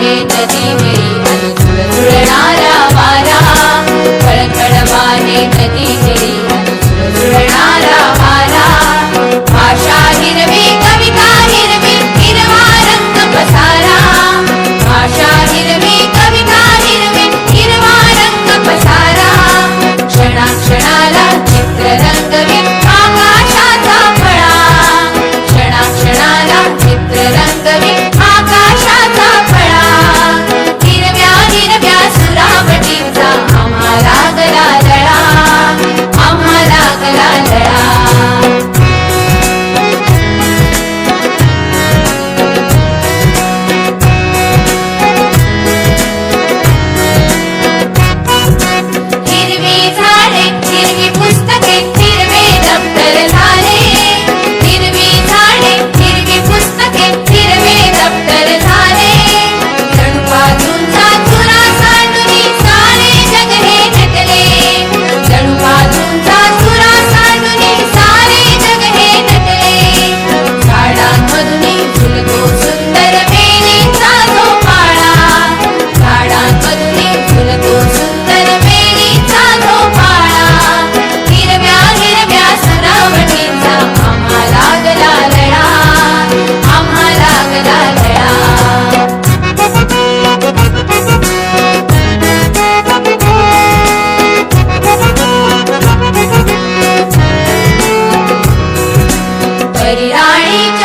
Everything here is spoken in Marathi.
आहे नदीवरी अन झुळझुळणारा वारा, खळखळ वाहे नदीवरी अन झुळझुळणारा वारा. भाषा हिरवी कविता हिरवी हिरवा रंग पसारा, भाषा हिरवी कविता हिरवी हिरवा रंग पसारा. क्षणाक्षणाला चित्र रंगवी आकाशाचा फळा, क्षणाक्षणाला चित्र रंगवी आकाशाचा फळा. हिरव्या हिरव्या सुरावटीचा आम्हा लागला लळा, आम्हा लागला लळा. हिरवी झाडे हिरवी पुस्तके हिरवे दप्तर झाले, हिरवी झाडे हिरवी पुस्तके हिरवे दप्तर झाले. जणू बाजूंचा चुरा सांडूनी सारे जग हे नटले, जणू बाजूंचा चुरा सांडूनी सारे जग हे नटले. झाडांमधून झुलतो सुंदर वेलीचा झोपाळा, झाडांमधून झुलतो सुंदर वेलीचा झोपाळा. हिरव्या हिरव्या सुरावटीचा आम्हा लागला लळा, आम्हा लागला लळा. परिराणीच्या